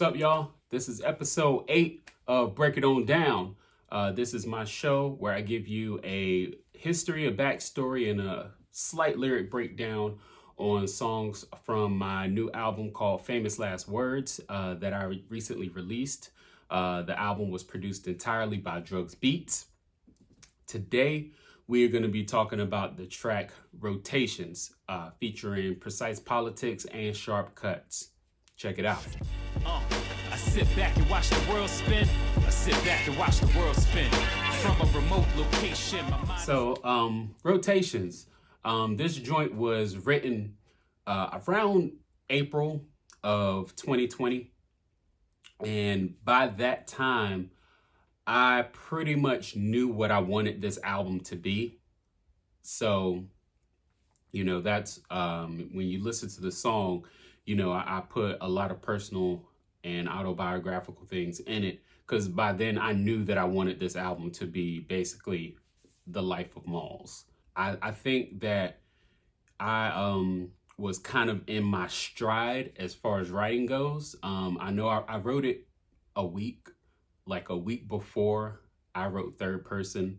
What's up, y'all? This is episode 8 of Break It On Down. This is my show where I give you a history, a backstory, and a slight lyric breakdown on songs from my new album called Famous Last Words that I recently released. The album was produced entirely by Drugs Beats. Today, we are going to be talking about the track Rotations, featuring Precyce, Politix, and Sharp Cuts. Check it out. I sit back and watch the world spin. I sit back and watch the world spin from a remote location. Rotations. This joint was written around April of 2020. And by that time, I pretty much knew what I wanted this album to be. So, that's when you listen to the song, I put a lot of personal and autobiographical things in it because by then I knew that I wanted this album to be basically the life of Malls. I think that I was kind of in my stride as far as writing goes. I know I wrote it a week before I wrote Third Person.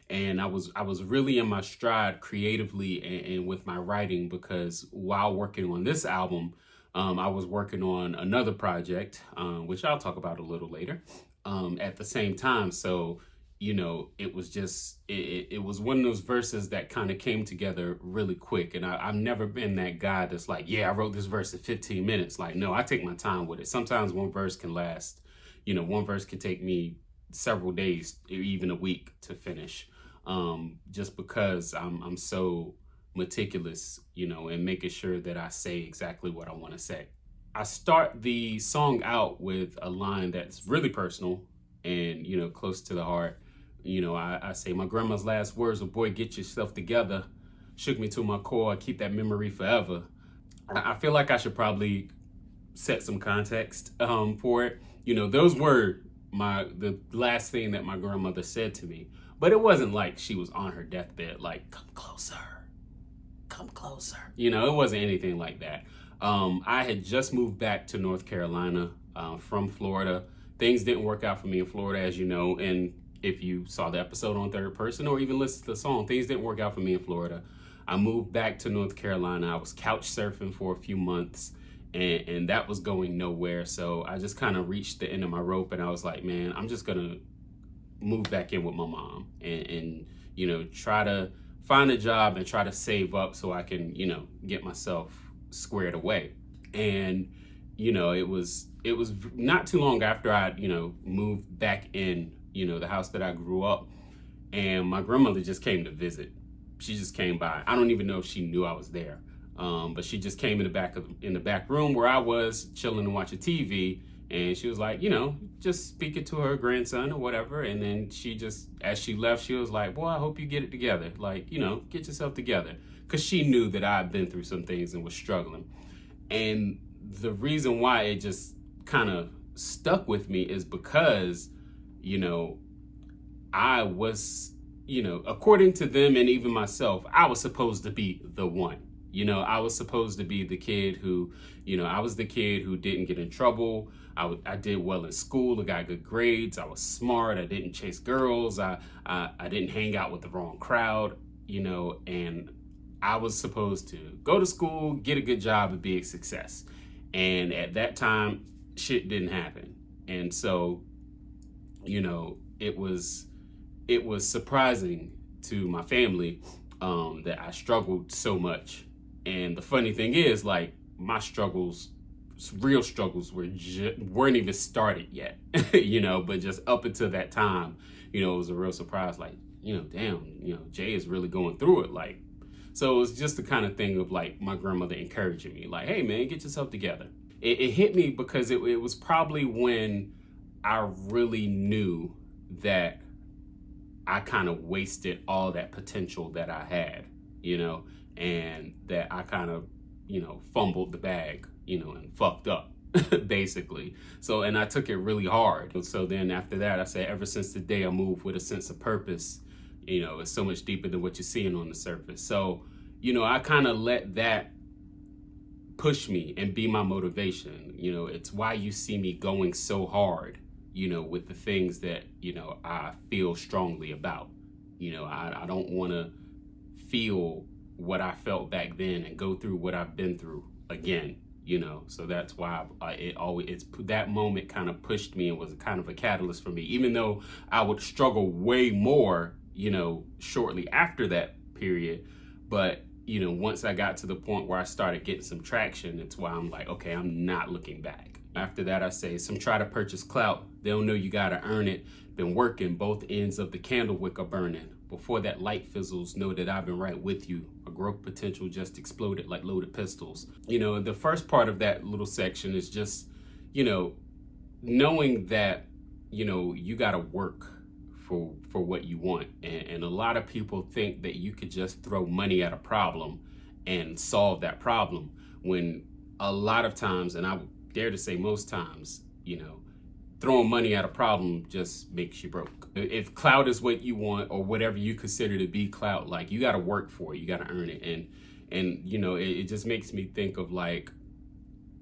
And I was really in my stride creatively and with my writing because while working on this album, I was working on another project, which I'll talk about a little later, at the same time. So, it was just, it was one of those verses that kind of came together really quick. And I've never been that guy that's like, yeah, I wrote this verse in 15 minutes. Like, no, I take my time with it. Sometimes one verse can last, one verse can take me several days, even a week to finish, just because I'm so meticulous, and making sure that I say exactly what I want to say. I start the song out with a line that's really personal and, close to the heart. I say, my grandma's last words were, boy, get yourself together. Shook me to my core. I keep that memory forever. I feel like I should probably set some context for it. Those were the last thing that my grandmother said to me. But it wasn't like she was on her deathbed, like, come closer. It wasn't anything like that. I had just moved back to North Carolina from Florida. Things didn't work out for me in Florida, as you know. And if you saw the episode on Third Person or even listened to the song, things didn't work out for me in Florida. I moved back to North Carolina. I was couch surfing for a few months and that was going nowhere. So I just kind of reached the end of my rope and I was like, man, I'm just going to move back in with my mom and try to find a job and try to save up so I can, get myself squared away. And, it was not too long after I, moved back in, the house that I grew up, and my grandmother just came to visit. She just came by. I don't even know if she knew I was there. But she just came in the back room where I was chilling and watching TV. And she was like, just speaking to her grandson or whatever. And then she just, as she left, she was like, boy, I hope you get it together. Like, get yourself together. Because she knew that I'd been through some things and was struggling. And the reason why it just kind of stuck with me is because, I was, according to them and even myself, I was supposed to be the one. I was supposed to be the kid who, I was the kid who didn't get in trouble. I did well in school. I got good grades. I was smart. I didn't chase girls. I didn't hang out with the wrong crowd, and I was supposed to go to school, get a good job, and be a success. And at that time, shit didn't happen. And so, it was surprising to my family that I struggled so much. And the funny thing is, like, my real struggles weren't even started yet, but just up until that time, it was a real surprise, like, damn, Jay is really going through it. Like, so it was just the kind of thing of like my grandmother encouraging me, like, hey man, get yourself together. It hit me because it was probably when I really knew that I kind of wasted all that potential that I had, and that I kind of, fumbled the bag, and fucked up, basically. So, and I took it really hard. So then after that, I said, ever since the day I moved with a sense of purpose, it's so much deeper than what you're seeing on the surface. So, I kind of let that push me and be my motivation. You know, it's why you see me going so hard, you know, with the things that, you know, I feel strongly about. You know, I don't want to feel what I felt back then and go through what I've been through again, you know. So that's why it's that moment kind of pushed me and was kind of a catalyst for me, even though I would struggle way more, you know, shortly after that period. But, you know, once I got to the point where I started getting some traction, it's why I'm like, okay, I'm not looking back. After that, I say, some try to purchase clout. They don't know you gotta earn it. Been working, both ends of the candle wick are burning. Before that light fizzles, know that I've been right with you. A growth potential just exploded like loaded pistols. You know, the first part of that little section is just, you know, knowing that, you know, you gotta work for what you want. And a lot of people think that you could just throw money at a problem and solve that problem, when a lot of times, and I would dare to say most times, you know, throwing money at a problem just makes you broke. If clout is what you want, or whatever you consider to be clout, like, you got to work for it, you got to earn it. And you know, it just makes me think of, like,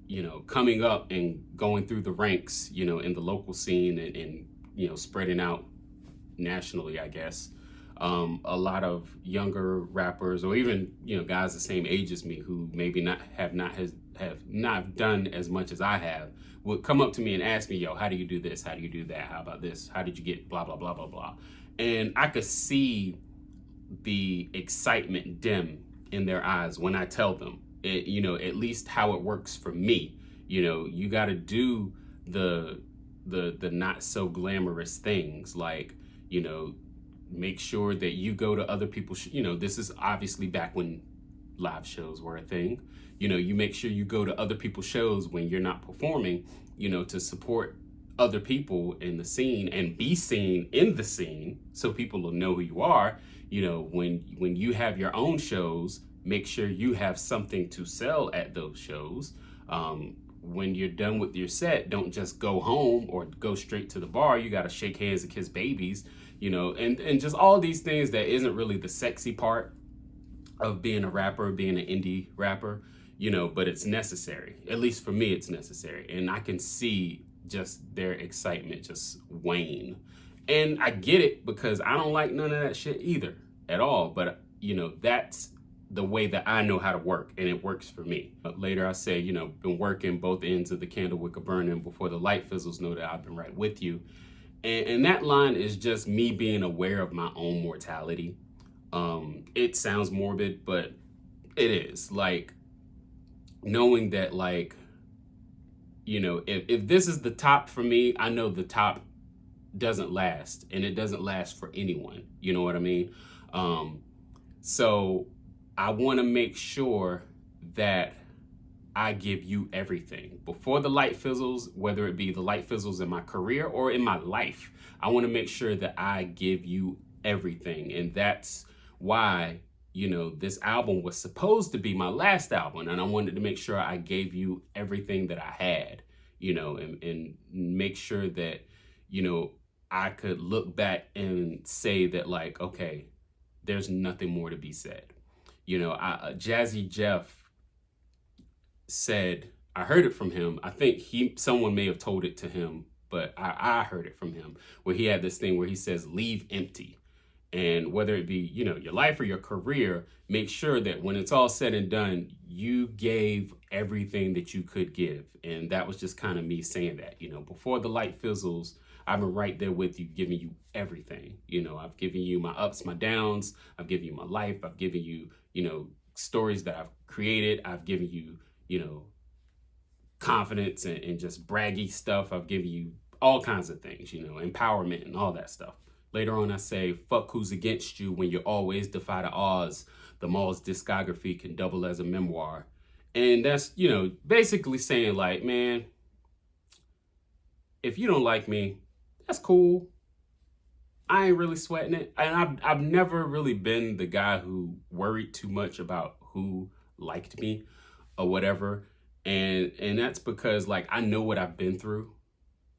you know, coming up and going through the ranks, you know, in the local scene, and you know, spreading out nationally, I guess. A lot of younger rappers, or even, you know, guys the same age as me, who maybe have not done as much as I have, would come up to me and ask me, yo, how do you do this? How do you do that? How about this? How did you get blah, blah, blah, blah, blah? And I could see the excitement dim in their eyes when I tell them, you know, at least how it works for me. You know, you got to do the not so glamorous things, like, you know, make sure that you go to other people's, you know, this is obviously back when live shows were a thing. You know, you make sure you go to other people's shows when you're not performing, you know, to support other people in the scene and be seen in the scene, so people will know who you are. You know, when you have your own shows, make sure you have something to sell at those shows. When you're done with your set, don't just go home or go straight to the bar. You got to shake hands and kiss babies, you know, and just all these things that isn't really the sexy part of being a rapper, being an indie rapper, you know, but it's necessary. At least for me, it's necessary. And I can see just their excitement just wane. And I get it, because I don't like none of that shit either at all. But, you know, that's the way that I know how to work, and it works for me. But later I say, you know, been working, both ends of the candle wick are burning. Before the light fizzles, know that I've been right with you. And that line is just me being aware of my own mortality. It sounds morbid, but it is. Like, knowing that, like, you know, if this is the top for me, I know the top doesn't last, and it doesn't last for anyone. You know what I mean? So I want to make sure that I give you everything. Before the light fizzles, whether it be the light fizzles in my career or in my life, I want to make sure that I give you everything. And that's why, you know, this album was supposed to be my last album, and I wanted to make sure I gave you everything that I had, you know, and make sure that, you know, I could look back and say that, like, okay, there's nothing more to be said. You know, Jazzy Jeff said, I heard it from him. I think someone may have told it to him, but I heard it from him, where he had this thing where he says, leave empty. And whether it be, you know, your life or your career, make sure that when it's all said and done, you gave everything that you could give. And that was just kind of me saying that, you know, before the light fizzles, I've been right there with you, giving you everything. You know, I've given you my ups, my downs. I've given you my life. I've given you, you know, stories that I've created. I've given you, you know, confidence and just braggy stuff. I've given you all kinds of things, you know, empowerment and all that stuff. Later on, I say, fuck who's against you when you always defy the odds. The Mall's discography can double as a memoir. And that's, you know, basically saying, like, man, if you don't like me, that's cool. I ain't really sweating it. And I've never really been the guy who worried too much about who liked me or whatever. And that's because, like, I know what I've been through,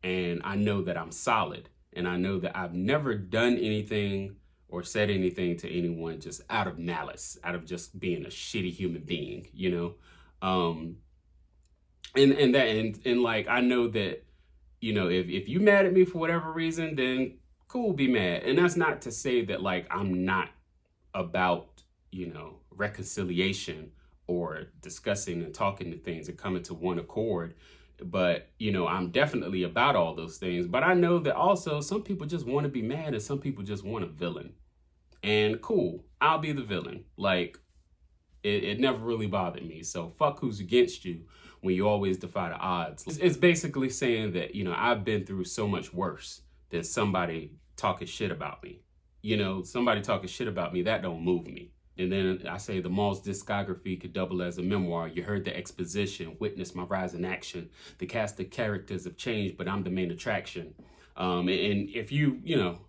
and I know that I'm solid. And I know that I've never done anything or said anything to anyone just out of malice, out of just being a shitty human being, you know? And like, I know that, if you mad at me for whatever reason, then cool, be mad. And that's not to say that like I'm not about, reconciliation or discussing and talking to things and coming to one accord. But, I'm definitely about all those things. But I know that also some people just want to be mad and some people just want a villain. And cool, I'll be the villain. Like, it never really bothered me. So fuck who's against you when you always defy the odds. It's basically saying that, I've been through so much worse than somebody talking shit about me. Somebody talking shit about me, that don't move me. And then I say the mall's discography could double as a memoir. You heard the exposition, witnessed my rise in action. The cast of characters have changed, but I'm the main attraction. And if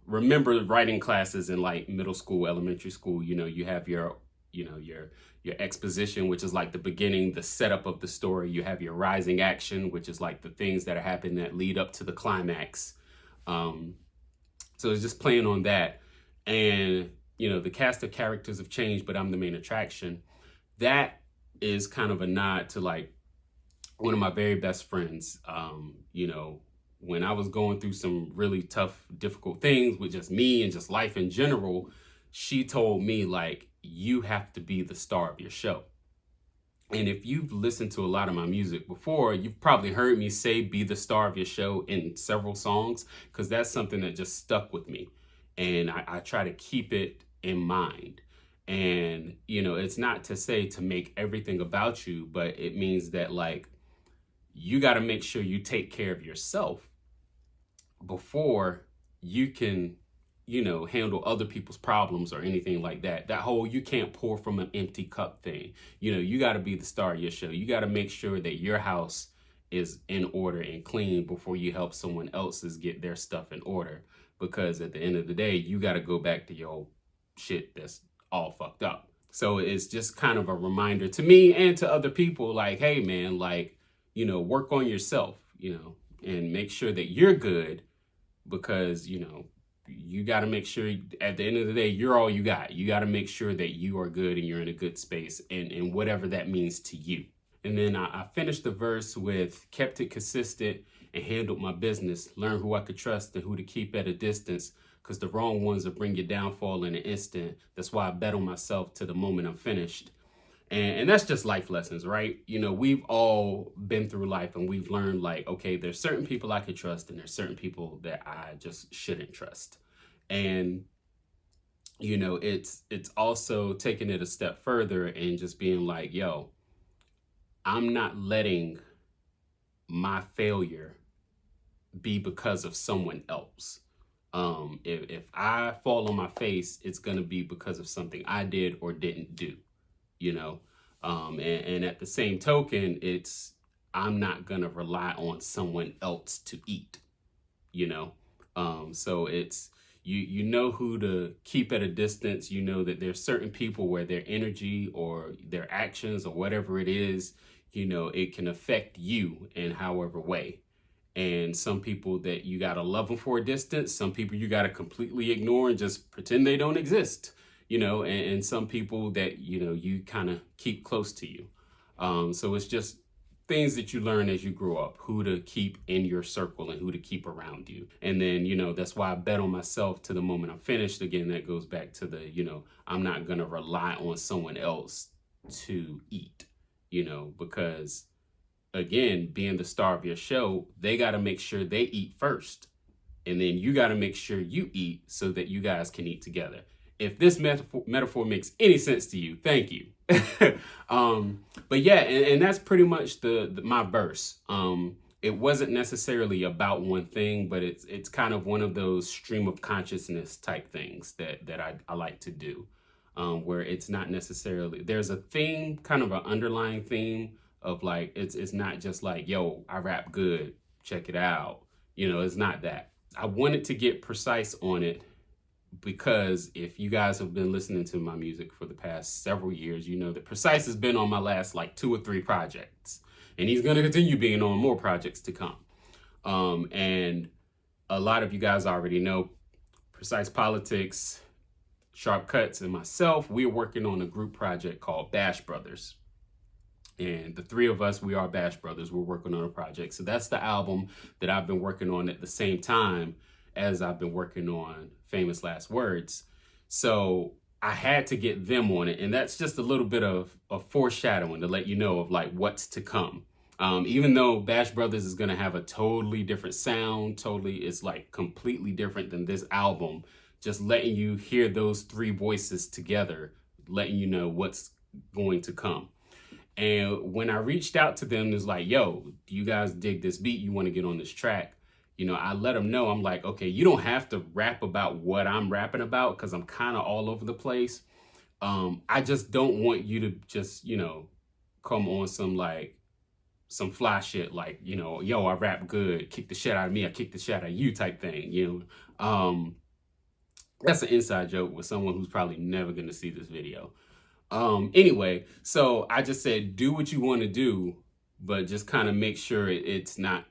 remember writing classes in like middle school, elementary school, you have your exposition, which is like the beginning, the setup of the story. You have your rising action, which is like the things that are happening that lead up to the climax. So it's just playing on that. And, the cast of characters have changed, but I'm the main attraction. That is kind of a nod to like one of my very best friends. When I was going through some really tough, difficult things with just me and just life in general, she told me like, you have to be the star of your show. And if you've listened to a lot of my music before, you've probably heard me say be the star of your show in several songs, because that's something that just stuck with me. And I try to keep it in mind. And, it's not to say to make everything about you, but it means that like, you got to make sure you take care of yourself before you can, handle other people's problems or anything like that. That whole you can't pour from an empty cup thing. You got to be the star of your show. You got to make sure that your house is in order and clean before you help someone else's get their stuff in order. Because at the end of the day, you got to go back to your shit that's all fucked up. So it's just kind of a reminder to me and to other people like, hey man, like, work on yourself, and make sure that you're good, because, you got to make sure at the end of the day, you're all you got. You got to make sure that you are good and you're in a good space, and whatever that means to you. And then I finished the verse with kept it consistent and handled my business, learn who I could trust and who to keep at a distance, because the wrong ones will bring your downfall in an instant. That's why I bet on myself to the moment I'm finished. And that's just life lessons, right? We've all been through life and we've learned like, okay, there's certain people I could trust and there's certain people that I just shouldn't trust. And, it's also taking it a step further and just being like, yo, I'm not letting my failure be because of someone else. If I fall on my face, it's going to be because of something I did or didn't do. And at the same token, I'm not going to rely on someone else to eat, so it's, you know who to keep at a distance. That there's certain people where their energy or their actions or whatever it is, it can affect you in however way. And some people that you got to love them for a distance, some people you got to completely ignore and just pretend they don't exist. And some people that, you kind of keep close to you. So it's just things that you learn as you grow up, who to keep in your circle and who to keep around you. And then, that's why I bet on myself to the moment I'm finished. Again, that goes back to the, I'm not going to rely on someone else to eat, because again, being the star of your show, they got to make sure they eat first. And then you got to make sure you eat so that you guys can eat together. If this metaphor makes any sense to you, thank you. But yeah, and that's pretty much my verse. It wasn't necessarily about one thing, but it's kind of one of those stream of consciousness type things that I like to do, where it's not necessarily, there's a theme, kind of an underlying theme of like, it's not just like, yo, I rap good, check it out. It's not that. I wanted to get Precyce on it because if you guys have been listening to my music for the past several years, you know that Precyce has been on my last like 2 or 3 projects, and he's going to continue being on more projects to come. And a lot of you guys already know Precyce, Politix, Sharp Cuts, and myself, we're working on a group project called Bash Brothers. And the three of us, we are Bash Brothers. We're working on a project. So that's the album that I've been working on at the same time as I've been working on Famous Last Words. So I had to get them on it. And that's just a little bit of foreshadowing to let you know of like what's to come. Even though Bash Brothers is going to have a totally different sound, it's like completely different than this album, just letting you hear those three voices together, letting you know what's going to come. And when I reached out to them, it's like, yo, do you guys dig this beat? You want to get on this track? You know, I let them know, I'm like, okay, you don't have to rap about what I'm rapping about because I'm kind of all over the place. I just don't want you to just, you know, come on some fly shit like, you know, yo, I rap good, kick the shit out of me, I kick the shit out of you type thing, you know. That's an inside joke with someone who's probably never going to see this video. Anyway, so I just said, do what you want to do, but just kind of make sure it's not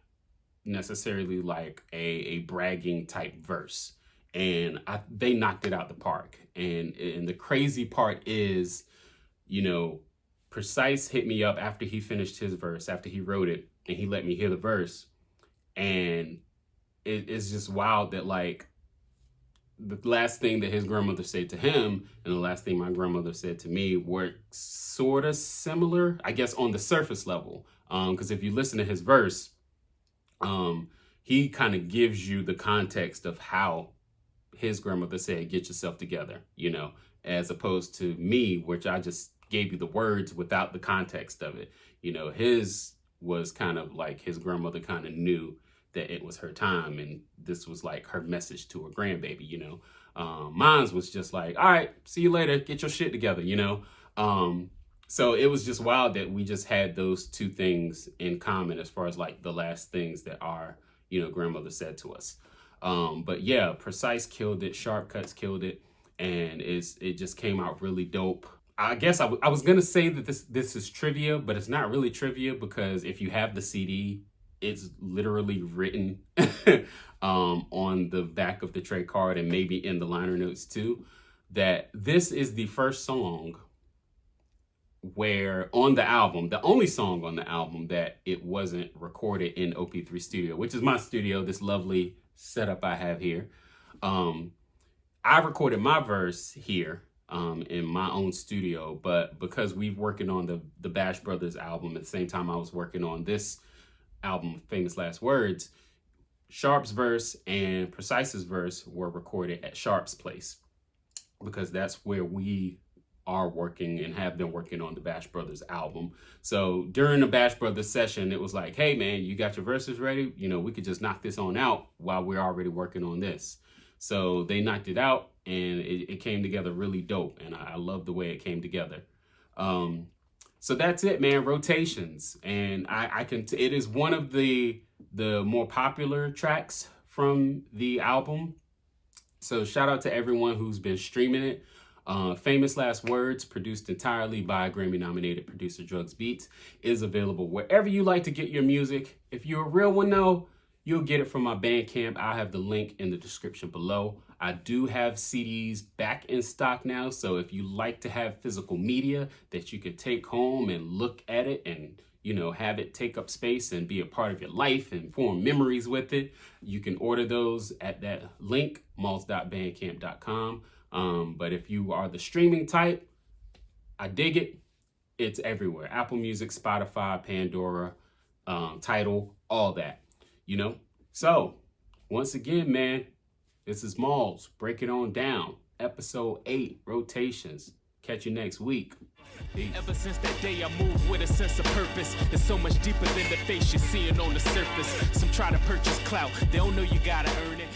necessarily like a bragging type verse. And they knocked it out the park. And the crazy part is, you know, Precyce hit me up after he finished his verse, after he wrote it, and he let me hear the verse. And it's just wild that like, the last thing that his grandmother said to him and the last thing my grandmother said to me were sort of similar, I guess, on the surface level. Because if you listen to his verse, he kind of gives you the context of how his grandmother said, get yourself together, you know, as opposed to me, which I just gave you the words without the context of it. You know, his was kind of like his grandmother kind of knew that it was her time and this was like her message to her grandbaby, you know. Mine's was just like, all right, see you later, get your shit together, you know. So it was just wild that we just had those two things in common as far as like the last things that our, you know, grandmother said to us. But yeah, Precyce killed it, Sharp Cuts killed it, and it just came out really dope. I guess I was gonna say that this is trivia, but it's not really trivia because if you have the CD, it's literally written on the back of the tray card and maybe in the liner notes too, that this is the first song where on the album, the only song on the album that it wasn't recorded in OP3 Studio, which is my studio, this lovely setup I have here. I recorded my verse here in my own studio, but because we're working on the Bash Brothers album at the same time I was working on this album, Famous Last Words, Sharp's verse and Precyce's verse were recorded at Sharp's place because that's where we are working and have been working on the Bash Brothers album. So during the Bash Brothers session, it was like, hey man, you got your verses ready? You know, we could just knock this on out while we're already working on this. So they knocked it out and it came together really dope. And I love the way it came together. So that's it, man. Rotations. And it is one of the more popular tracks from the album. So shout out to everyone who's been streaming it. Famous Last Words, produced entirely by Grammy-nominated producer Drugs Beats, is available wherever you like to get your music. If you're a real one though, you'll get it from my Bandcamp. I'll have the link in the description below. I do have CDs back in stock now, so if you like to have physical media that you can take home and look at it and, you know, have it take up space and be a part of your life and form memories with it, you can order those at that link, malls.bandcamp.com. But if you are the streaming type, I dig it. It's everywhere. Apple Music, Spotify, Pandora, Tidal, all that, you know? So once again, man, this is Malls. Break it on down. Episode 8, Rotations. Catch you next week. Peace. Ever since that day I moved with a sense of purpose. It's so much deeper than the face you're seeing on the surface. Some try to purchase clout. They don't know you gotta earn it.